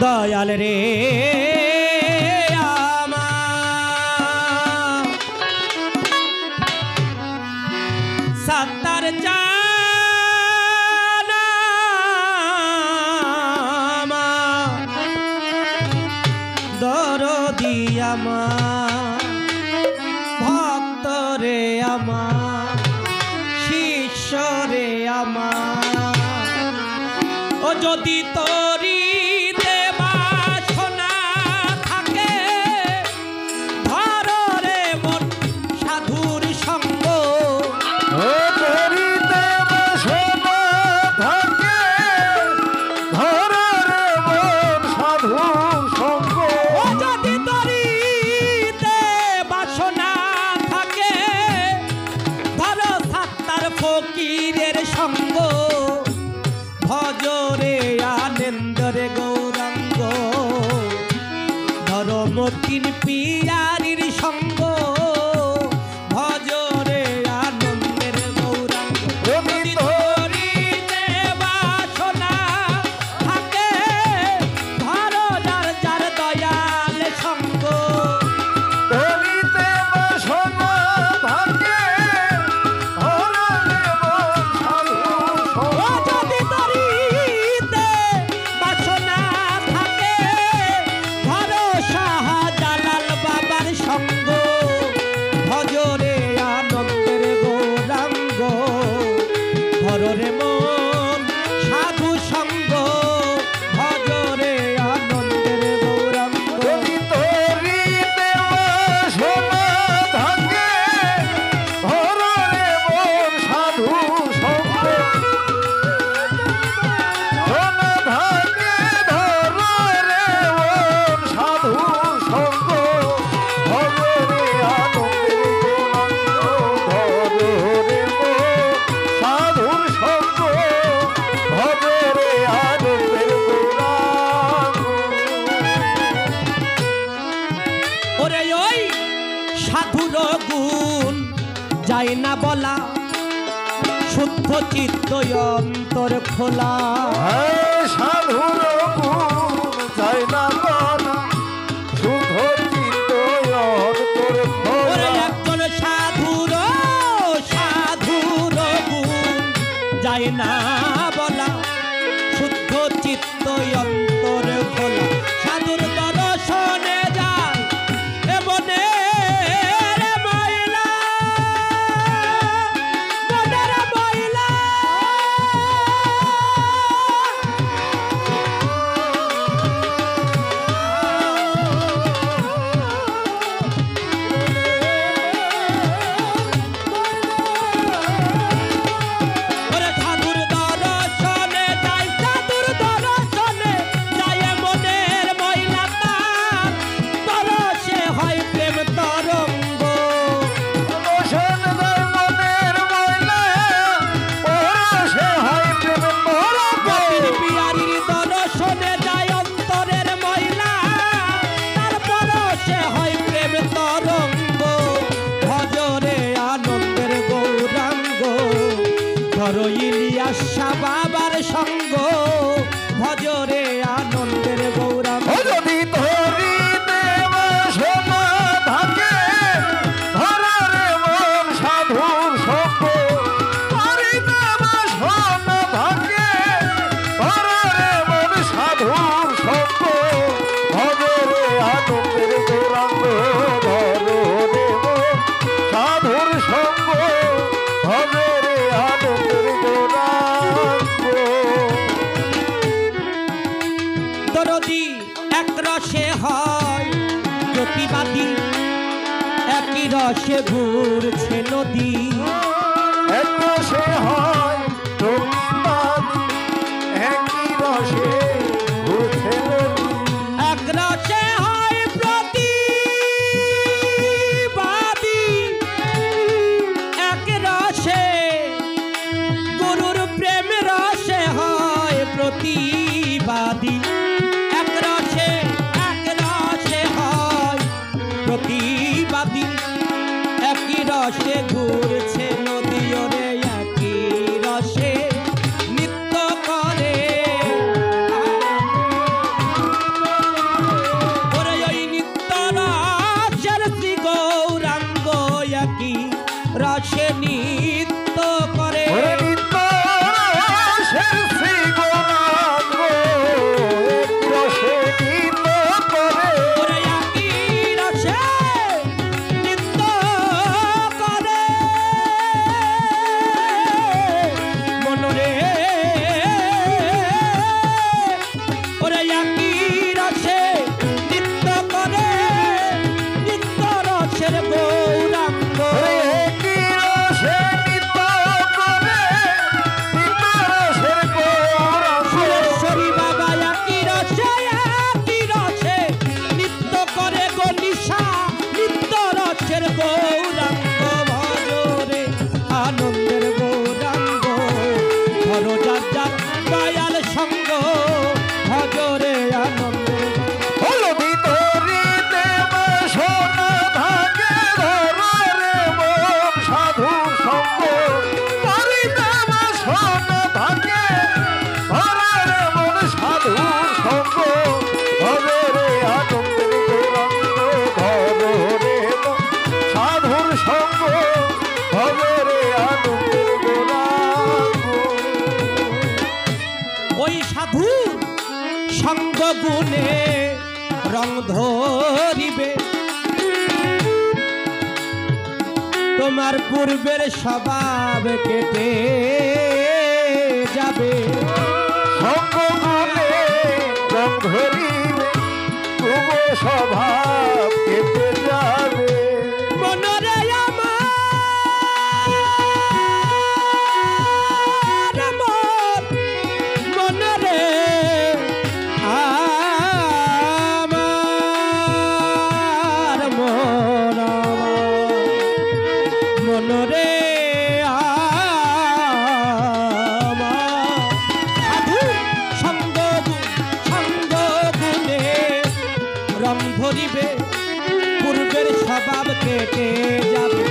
দয়াল রে সত্তর জানা দরদি আমার ভক্ত রে আমার শিষ্য রে আমার ও যদি তোরি ফকিরের সঙ্গ ভজরে আনন্দরে গৌরাঙ্গ ধর্মতিন পিয়ারির সঙ্গ ভজরে আনন্দের গৌরাঙ্গ বাসনা থাকে ধর যার যার দয়াল সঙ্গ রে মন সাধু সঙ্গ ভজরে আনন্দের গৌরাঙ্গ তোরি সোনা ভাগে ধর রে মন সাধু সঙ্গ সোনা ভাগে ধর রে মন সাধু সঙ্গ ভজরে আনন্দের গৌরাঙ্গ ধর রে সাধুর গুণ যায় না বলা শুদ্ধ চিত্ত অন্তর খোলা সাধুর গুণ যায় না বলা শুদ্ধ চিত্ত অন্তর খোলা একজন সাধুর গুণ যায় না বলা শুদ্ধ চিত্ত অন্তর খোলা সাধুর দর্শনে যায় এমনে ইলিয়াস বাবার সঙ্গ ভজরে আনন্দের গৌরাঙ্গ যদি তোরি দেব সোনা থাকে ধর রে মন সাধুর সঙ্গ তোরি দেব সোনা থাকে ধর রে মন সাধুর সঙ্গ ভজরে আনন্দের গৌরাঙ্গ ধর রে মন সাধুর সঙ্গ ভজরে আনন্দের দরদি এক রসে হয় জ্যোতিবাদী একই রসে ঘুরছে নদী এক রসে হয় জ্যোতিবাদী একই রসে ঘুরছে নদী এক রসে হয় প্রতিবাদী এক রসে গুরুর প্রেম রসে হয় প্রতিবাদী এক রসে হয় প্রতিবাদী একই রসে ঘুরছে নদী ওরে একই রসে একই রসে নৃত্য করে নিত্য রসের গৌরাঙ্গ একই রসে নৃত্য করে নিত্য রসের গৌরাঙ্গ। সুরেশ্বরী বাবা একই রসে নৃত্য করে গো নিশা নিত্য রসের গৌরাঙ্গ ভজরে আনন্দের গৌরাঙ্গ ধর যার যার দয়াল সঙ্গ ভজরে আনন্দের হলো ভিতরি দেব সোনা ভাগে ধরে মন সাধু সঙ্গ করি দেব সোনা ভাগে ধরে মন সাধু সঙ্গ ধরে রে আনন্দের গৌরাঙ্গ ধরে মন সাধুর সঙ্গ ধরে রে আনন্দের গৌরাঙ্গ। ওই সাধুর সঙ্গ গুণে রং ধরিবে তোমার পূর্বের স্বভাব কেটে যাবে সঙ্গ গুণে রং ধরিবে শুভ স্বভাব কেটে যাবে। মনরে আমার মন মনরে আমার মন মনরে সাধু সঙ্গ গুণে রং ধরিবে পূর্বের স্বভাব কেটে যাবে